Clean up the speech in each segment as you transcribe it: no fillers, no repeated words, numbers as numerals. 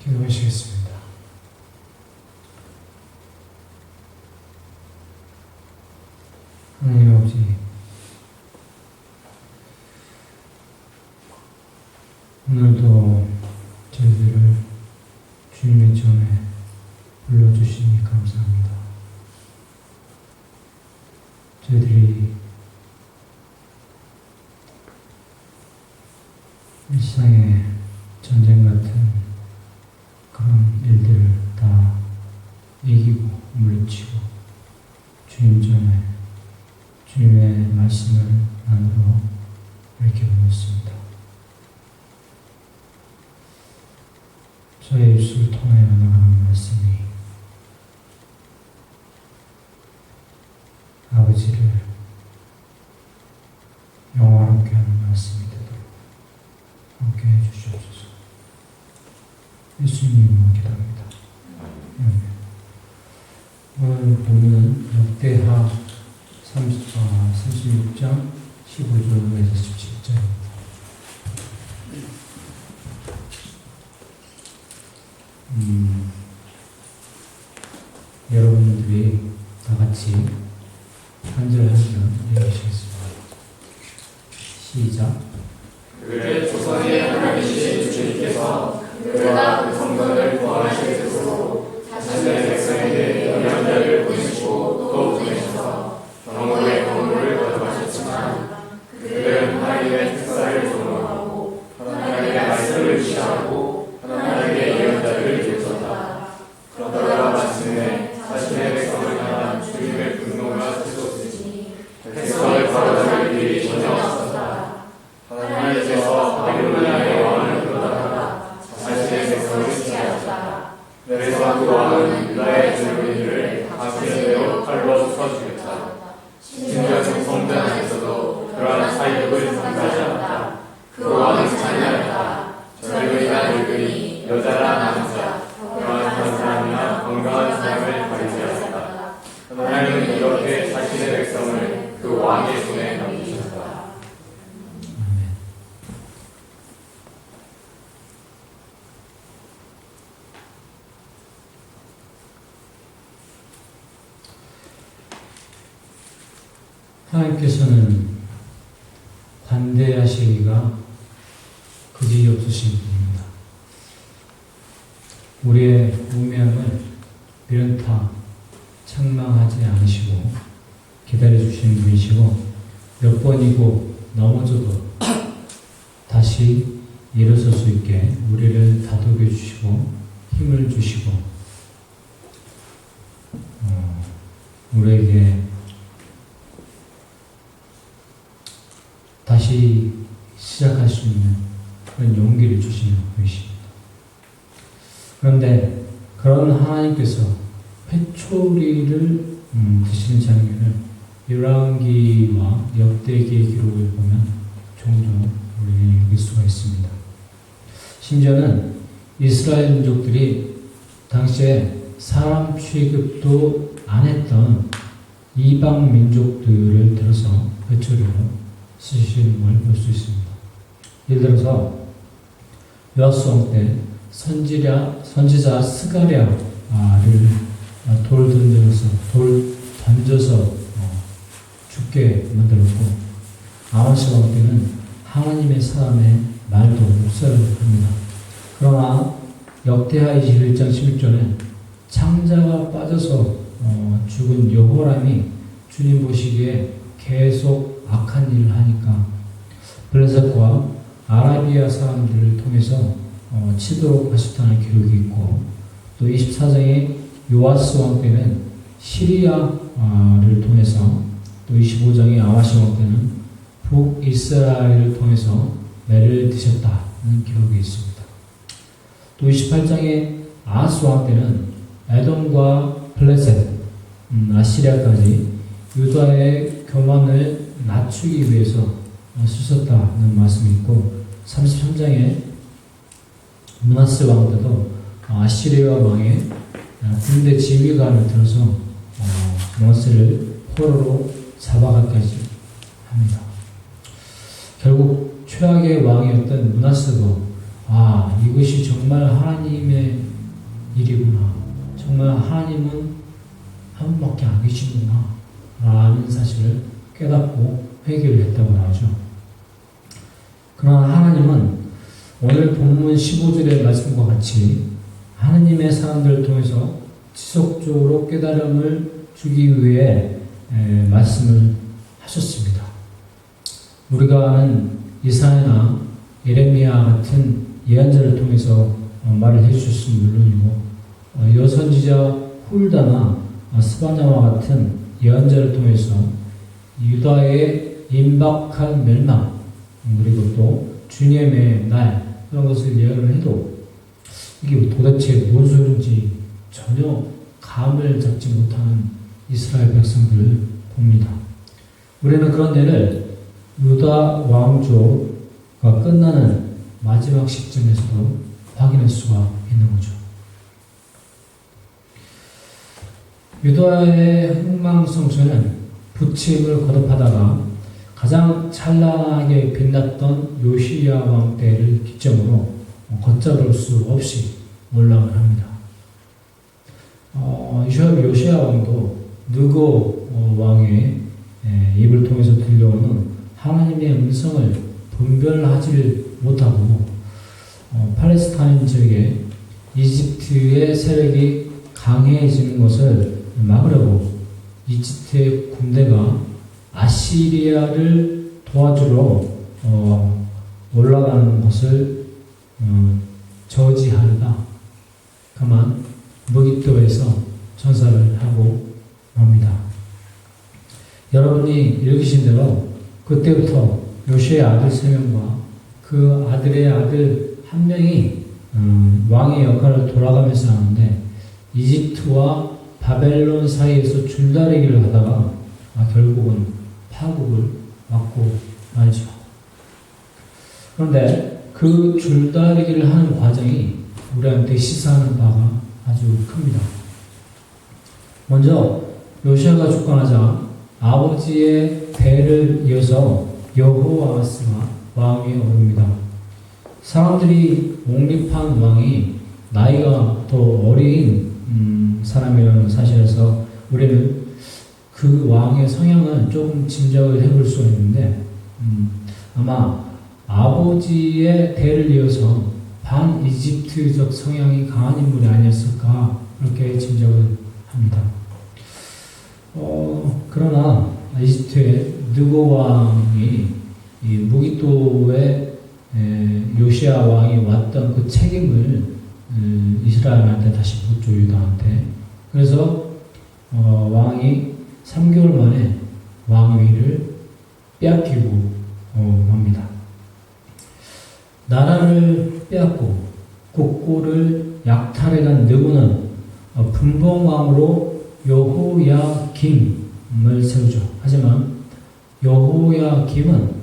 기도하시겠습니다. 하나님 아버지, 오늘도 저희들을 주님의 전에 불러주시니 감사합니다. 저희들이 이 세상에 전쟁 같은 그런 일들을 다 이기고 물리치고 주님 전에 주님의 말씀을 나누러 이렇게 모였습니다. 저의 입술을 통하여 나가는 말씀이 아버지를 영화롭게 하는 말씀이 되도록 함께 해주시옵소서. 예수님으로 기도합니다. 오늘 본문은 역대하 36장 15절에서 17절입니다. 여러분들이 다 같이 한 절 한 절 읽으시겠습니다. 시작. 그를 조선의 하나님이신 주님께서 그가 그 성전을 구원하실 뜻으로 자신의 백성에게 예언자를 보내시고 또 보내셔서 경호의 건물을 거듭하셨지만 그들은 하나님의 특사를 존엄하고 하나님의 말씀을 무시하고 하나님의 예언자를 들었다. 그러다가 마침내 자신의 백성을 향한 주님의 분노가 솟으니 백성을 바로잡을 일이 전혀 없었다. 하나님께서 바빌로니아의 왕을 불러다가 자신의 백성을 지키셨다. 그래서 그 왕은 유다의 젊은이를 다스리대로 칼로 쳐주겠다. 심지어 성전 안에서도 그러한 사이득을 삼가지 않았다. 그 왕은 찬양했다. 젊은이나 늙은이, 여자나 남자, 평안한 사람이나 건강한 사람을 가리지 하나님은 이렇게 자신의 백성을 그 왕의 손에 넘기셨다. 하나님께서는 관대하시기가 그지없으신 분입니다. 우리의 우매함을 미련타 책망하지 않으시고 기다려주시는 분이시고 몇 번이고 넘어져도 다시 일어설 수 있게 우리를 다독여 주시고 힘을 주시고 우리에게 다시 시작할 수 있는 그런 용기를 주시는 분이십니다. 그런데 그런 하나님께서 회초리를 드시는 장면을 열왕기와 역대기의 기록을 보면 종종 우리는 읽을 수가 있습니다. 심지어는 이스라엘 민족들이 당시에 사람 취급도 안 했던 이방 민족들을 들어서 회초리로 쓰시는 걸 볼 수 있습니다. 예를 들어서 요아스 왕 때 선지자 스가랴를 돌 던져서 죽게 만들었고, 아모스 왕 때는 하나님의 사람의 말도 묵살합니다. 그러나 역대하 21장 16절에 창자가 빠져서 죽은 여호람이 주님 보시기에 계속 악한 일을 하니까 블레셋과 아라비아 사람들을 통해서 치도록 하셨다는 기록이 있고, 또 24장의 요아스 왕 때는 시리아를 통해서, 또 25장의 아하시 왕 때는 북이스라엘을 통해서 매를 드셨다는 기록이 있습니다. 또 28장의 아하스 왕 때는 에돔과 블레셋, 아시리아까지 유다의 교만을 낮추기 위해서 쓰셨다는 말씀이 있고, 33장에 므낫세 왕 때도 아시리아 왕의 군대 지휘관을 들어서 므낫세를 포로로 잡아가기까지 합니다. 결국 최악의 왕이었던 므낫세도 이것이 정말 하나님의 일이구나. 정말 하나님은 한 분밖에 안 계시구나. 라는 사실을 깨닫고 회개를 했다고 하죠. 그러나 하나님은 오늘 본문 15절의 말씀과 같이 하나님의 사람들을 통해서 지속적으로 깨달음을 주기 위해 말씀을 하셨습니다. 우리가 아는 이사야나 예레미야 같은 예언자를 통해서 말을 해주셨으면 물론이고 여선지자 훌다나 스바냐와 같은 예언자를 통해서 유다의 임박한 멸망 그리고 또 주님의 날 그런 것을 예언을 해도 이게 도대체 뭔 소리인지 전혀 감을 잡지 못하는 이스라엘 백성들을 봅니다. 우리는 그런 예를 유다 왕조가 끝나는 마지막 시점에서도 확인할 수가 있는 거죠. 유다의 흥망성쇠는 부침을 거듭하다가 가장 찬란하게 빛났던 요시야 왕 때를 기점으로 걷잡을 수 없이 몰락을 합니다. 요시야 왕도 느고 왕의 입을 통해서 들려오는 하나님의 음성을 분별하지 못하고 팔레스타인 지역에 이집트의 세력이 강해지는 것을 막으려고 이집트의 군대가 아시리아를 도와주러 올라가는 것을 저지하려다 그만 무기토에서 전사를 하고 맙니다. 여러분이 읽으신 대로 그때부터 요시의 아들 3명과 그 아들의 아들 1명이 왕의 역할을 돌아가면서 하는데 이집트와 바벨론 사이에서 줄다리기를 하다가 결국은 파국을 맞고 말죠. 그런데 그 줄다리기를 하는 과정이 우리한테 시사하는 바가 아주 큽니다. 먼저 요시아가 죽고 나자 아버지의 대를 이어서 여호아스가 왕위에 오릅니다. 사람들이 옹립한 왕이 나이가 더 어린 사람이라는 사실에서 우리는 그 왕의 성향을 조금 짐작을 해볼 수 있는데 아마 아버지의 대를 이어서 반이집트적 성향이 강한 인물이 아니었을까 그렇게 짐작을 합니다. 그러나 이집트의 느고 왕이 이 무기토의 요시아 왕이 왔던 그 책임을 이스라엘한테 다시 묻죠, 유다한테. 그래서 왕이 3개월 만에 왕위를 빼앗기고 맙니다. 나라를 빼앗고 국고를 약탈해간 느고는 분봉왕으로 여호야김을 세우죠. 하지만 여호야김은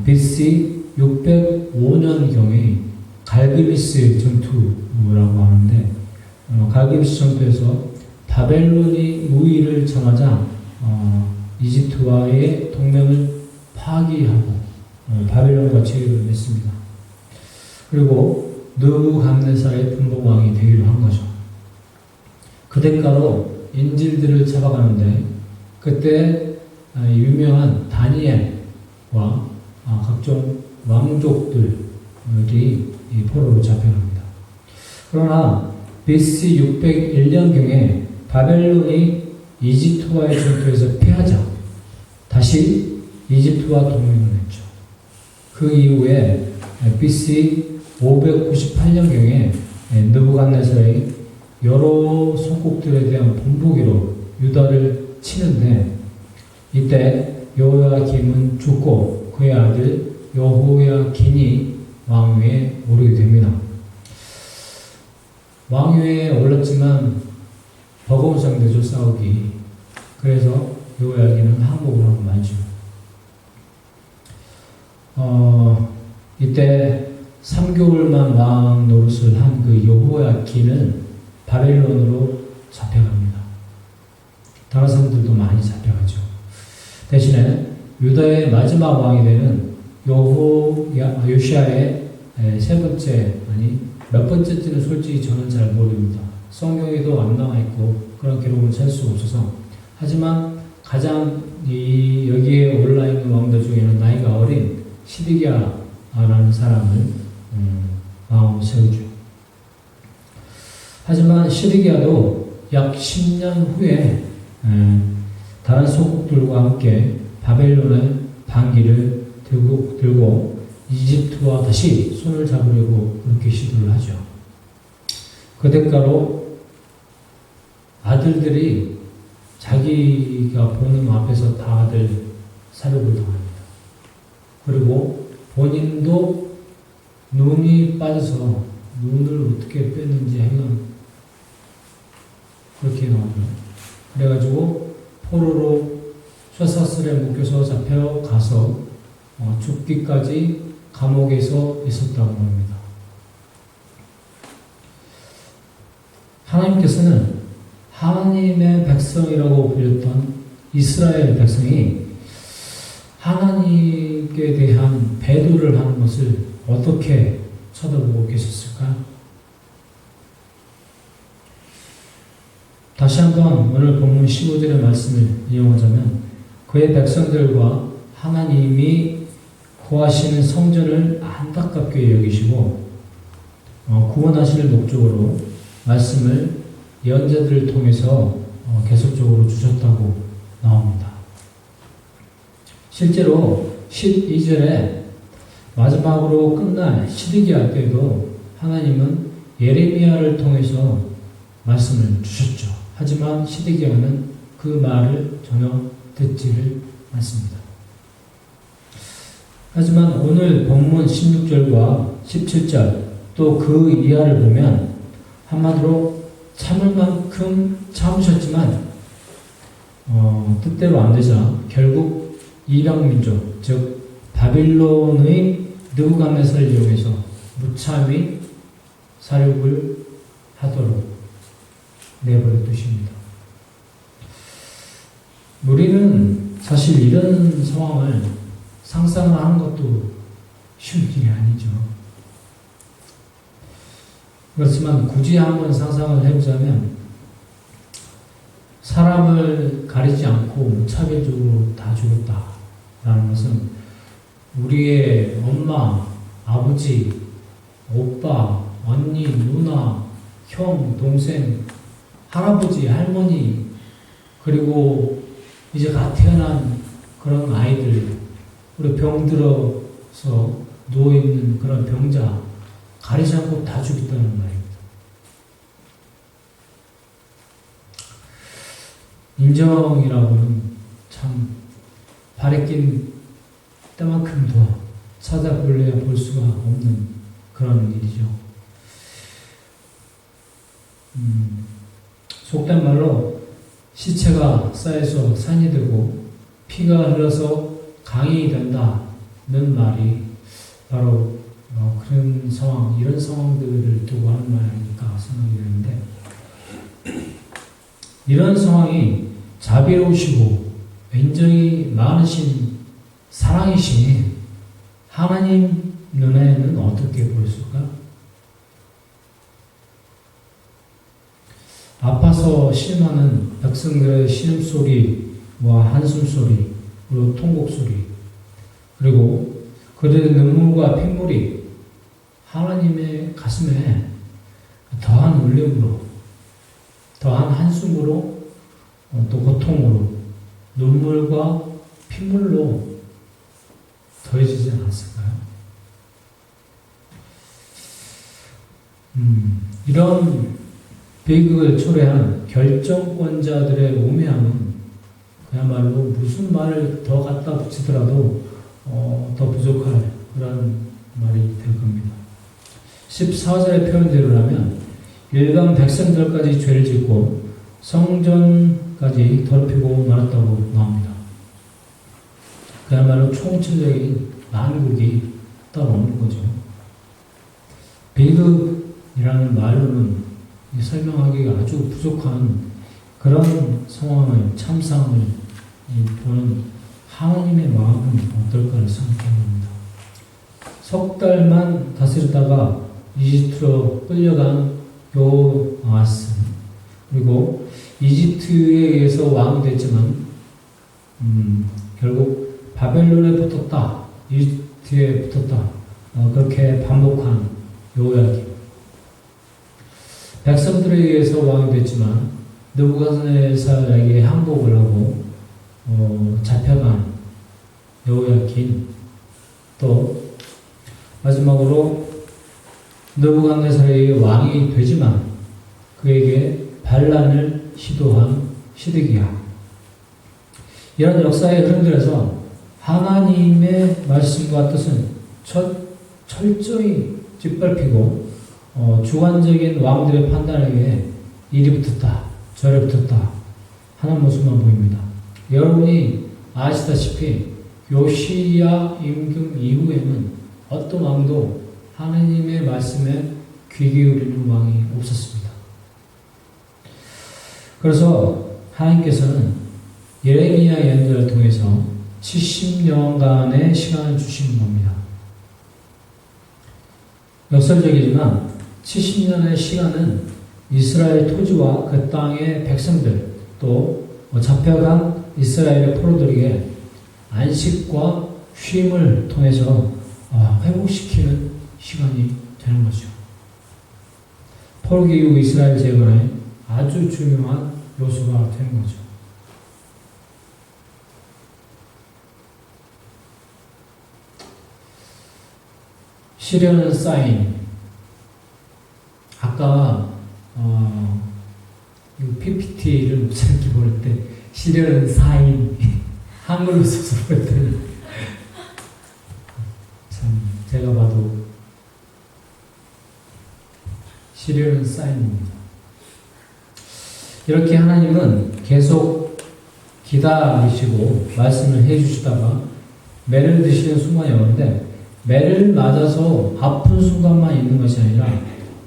BC 605년경에 갈기미스 전투라고 하는데 갈기미스 전투에서 바벨론이 우위를 점하자 이집트와의 동맹을 파기하고 바벨론과 제의를 맺습니다. 그리고 느부갓네살의 분봉왕이 되기로 한 거죠. 그 대가로 인질들을 잡아가는데 그때 유명한 다니엘과 각종 왕족들이 포로로 잡혀갑니다. 그러나 BC 601년경에 바벨론이 이집트와의 전투에서 패하자 다시 이집트와 동맹을 맺죠. 그 이후에 BC 598년경에 느부갓네살이 여러 소국들에 대한 본보기로 유다를 치는데 이때 여호야김은 죽고 그의 아들 여호야긴이 왕위에 오르게 됩니다. 왕위에 올랐지만 버거운 상대죠, 싸우기. 그래서 여호야긴은 항복을 하고 말죠. 이때 3개월만 왕 노릇을 한 그 여호야긴은 바벨론으로 잡혀갑니다. 다른 사람들도 많이 잡혀가죠. 대신에 유다의 마지막 왕이 되는 요시아의 세 번째, 아니 몇 번째지는 솔직히 저는 잘 모릅니다. 성경에도 안 나와 있고 그런 기록은 찾을 수 없어서. 하지만 가장 여기에 올라 있는 왕들 중에는 나이가 어린 시드기야라는 사람을 왕으로 세우죠. 하지만 시드기야도 약 10년 후에 다른 소국들과 함께 바벨론의 반기를 들고 이집트와 다시 손을 잡으려고 그렇게 시도를 하죠. 그 대가로 아들들이 자기가 보는 앞에서 다들 사륙을 당합니다. 그리고 본인도 눈이 빠져서 눈을 어떻게 뺐는지 하여간 그렇게 나오죠. 그래가지고 포로로 쇠사슬에 묶여서 잡혀가서 죽기까지 감옥에서 있었다고 합니다. 하나님께서는 하나님의 백성이라고 불렸던 이스라엘 백성이 하나님께 대한 배도를 하는 것을 어떻게 쳐다보고 계셨을까요? 다시 한번 오늘 본문 15절의 말씀을 이용하자면 그의 백성들과 하나님이 구하시는 성전을 안타깝게 여기시고 구원하실 목적으로 말씀을 예언자들을 통해서 계속적으로 주셨다고 나옵니다. 실제로 12절에 마지막으로 끝날 시드기야 때도 하나님은 예레미야를 통해서 말씀을 주셨죠. 하지만 시드기야는 그 말을 전혀 듣지를 않습니다. 하지만 오늘 본문 16절과 17절 또 그 이하를 보면 한마디로 참을 만큼 참으셨지만 뜻대로 안 되자 결국 이방민족 즉 바빌론의 느부갓네살을 이용해서 무참히 사륙을 하도록 내버려 두십니다. 우리는 사실 이런 상황을 상상을 하는 것도 쉬운 일이 아니죠. 그렇지만 굳이 한번 상상을 해보자면 사람을 가리지 않고 무차별적으로 다 죽였다라는 것은 우리의 엄마, 아버지, 오빠, 언니, 누나, 형, 동생, 할아버지, 할머니 그리고 이제 갓 태어난 그런 아이들 그리고 병들어서 누워있는 그런 병자 가리지 않고 다 죽였다는 말입니다. 인정이라고는 참 발에 낀 때만큼도 찾아볼래야 볼 수가 없는 그런 일이죠. 속된 말로 시체가 쌓여서 산이 되고 피가 흘러서 강이 된다는 말이 바로 그런 상황, 이런 상황들을 두고 하는 말이니까 생각이 되는데 이런 상황이 자비로우시고 굉장히 많으신 사랑이신 하나님 눈에는 어떻게 보였을까? 아파서 신음하는 백성들의 신음소리와 한숨소리 그리고 통곡소리 그리고 그들의 눈물과 핏물이 하나님의 가슴에 더한 울림으로 더한 한숨으로 또 고통으로 눈물과 핏물로 더해지지 않았을까요? 이런 비극을 초래한 결정권자들의 우매함은 그야말로 무슨 말을 더 갖다 붙이더라도 더 부족할 그런 말이 될 겁니다. 14절의 표현대로라면 일반 백성들까지 죄를 짓고 성전까지 더럽히고 말았다고 나옵니다. 그야말로 총체적인 난국이 따로 없는 거죠. 비극이라는 말로는 설명하기가 아주 부족한 그런 상황을, 참상을 보는 하나님의 마음은 어떨까를 생각해 봅니다. 석 달만 다스렸다가 이집트로 끌려간 요아스, 그리고 이집트에 의해서 왕이 됐지만 결국 바벨론에 붙었다, 이집트에 붙었다, 그렇게 반복한 요야김. 백성들에 의해서 왕이 됐지만 느부갓네살에게 항복을 하고 잡혀간 여호야킨. 또 마지막으로 느부갓네살의 왕이 되지만 그에게 반란을 시도한 시드기야. 이런 역사의 흐름들에서 하나님의 말씀과 뜻은 철저히 짓밟히고 주관적인 왕들의 판단에게 이리 붙었다 저리 붙었다 하는 모습만 보입니다. 여러분이 아시다시피 요시야 임금 이후에는 어떤 왕도 하나님의 말씀에 귀 기울이는 왕이 없었습니다. 그래서 하나님께서는 예레미야 예언자를 통해서 70년간의 시간을 주시는 겁니다. 역설적이지만 70년의 시간은 이스라엘 토지와 그 땅의 백성들, 또 잡혀간 이스라엘의 포로들에게 안식과 쉼을 통해서 회복시키는 시간이 되는 거죠. 포로기 이후 이스라엘 재건의 아주 중요한 요소가 되는 거죠. 시련은 사인. 아까 PPT를 목사님께 볼 때 시련은 사인 한글로 써서 보였더니 참 제가 봐도 시련은 사인입니다. 이렇게 하나님은 계속 기다리시고 말씀을 해주시다가 매를 드시는 순간이 오는데, 매를 맞아서 아픈 순간만 있는 것이 아니라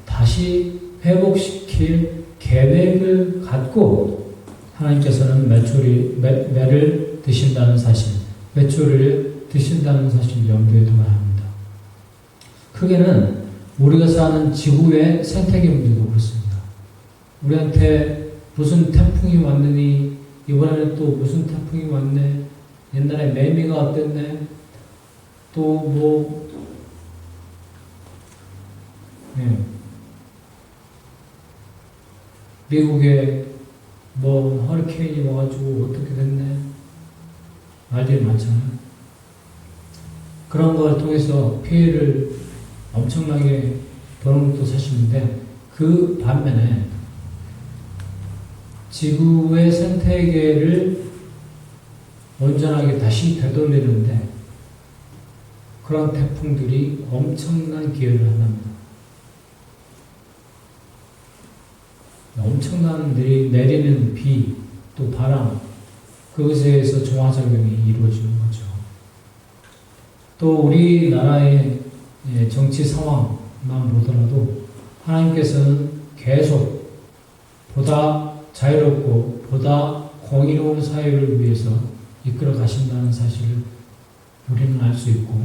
다시 회복시킬 계획을 갖고 하나님께서는 매를 드신다는 사실, 메추리를 드신다는 사실 염두에 둬야 합니다. 크게는 우리가 사는 지구의 생태계 문제도 그렇습니다. 우리한테 무슨 태풍이 왔느니, 이번에는 또 무슨 태풍이 왔네, 옛날에 매미가 어땠네, 또 미국에 허리케인이 와가지고 어떻게 됐네, 말들이 많잖아요. 그런 걸 통해서 피해를 엄청나게 보는 것도 사실인데, 그 반면에 지구의 생태계를 온전하게 다시 되돌리는데 그런 태풍들이 엄청난 기여를 한답니다. 엄청난 내리는 비, 또 바람, 그것에 의해서 정화작용이 이루어지는 거죠. 또 우리나라의 정치 상황만 보더라도 하나님께서는 계속 보다 자유롭고 보다 공의로운 사회를 위해서 이끌어 가신다는 사실을 우리는 알 수 있고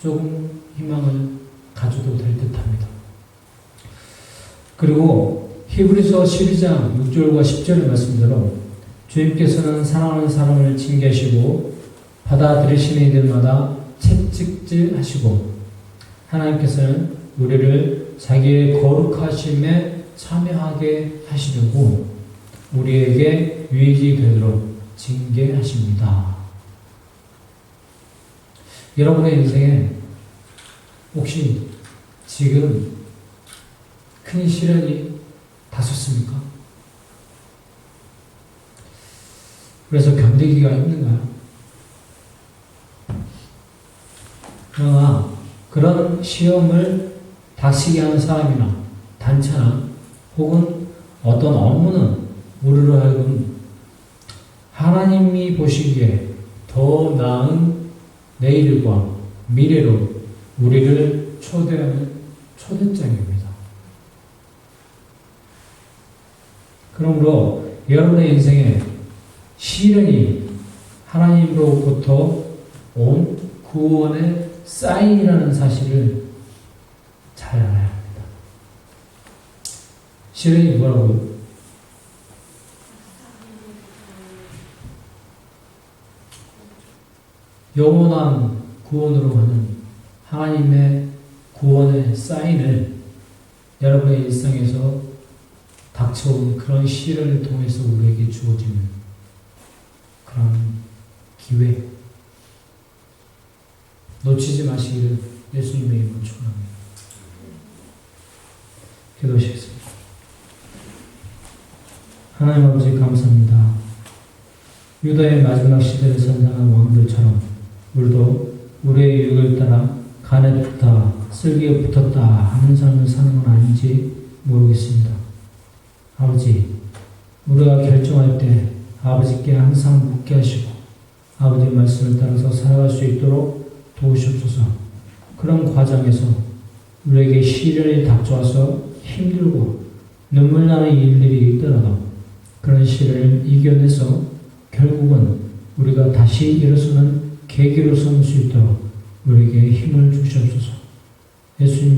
조금 희망을 가져도 될 듯합니다. 그리고 히브리서 12장 6절과 10절의 말씀대로 주님께서는 사랑하는 사람을 징계하시고 받아들이시는 이들마다 채찍질하시고, 하나님께서는 우리를 자기의 거룩하심에 참여하게 하시려고 우리에게 유익이 되도록 징계하십니다. 여러분의 인생에 혹시 지금 큰 시련이 닥쳤습니까? 그래서 견디기가 힘든가요? 그러나 그런 시험을 닥치게 하는 사람이나 단체나 혹은 어떤 업무는 우리로 하여금 하나님이 보시기에 더 나은 내일과 미래로 우리를 초대하는 초대장입니다. 그러므로 여러분의 인생에 시련이 하나님으로부터 온 구원의 사인이라는 사실을 잘 알아야 합니다. 시련이 뭐라고요? 영원한 구원으로 가는 하나님의 구원의 사인을 여러분의 일상에서 닥쳐온 그런 시련을 통해서 우리에게 주어지는 그런 기회, 놓치지 마시기를 예수님의 이름으로 축원합니다. 기도하시겠습니다. 하나님 아버지 감사합니다. 유다의 마지막 시대를 선상한 왕들처럼 우리도 우리의 유익을 따라 간에 붙다, 쓸개에 붙었다 하는 삶을 사는 건 아닌지 모르겠습니다. 아버지, 우리가 결정할 때 아버지께 항상 묻게 하시고 아버지의 말씀을 따라서 살아갈 수 있도록 도우시옵소서. 그런 과정에서 우리에게 시련이 닥쳐와서 힘들고 눈물 나는 일들이 있더라도 그런 시련을 이겨내서 결국은 우리가 다시 일어서는 계기로 삼을 수 있도록 우리에게 힘을 주시옵소서. 예수님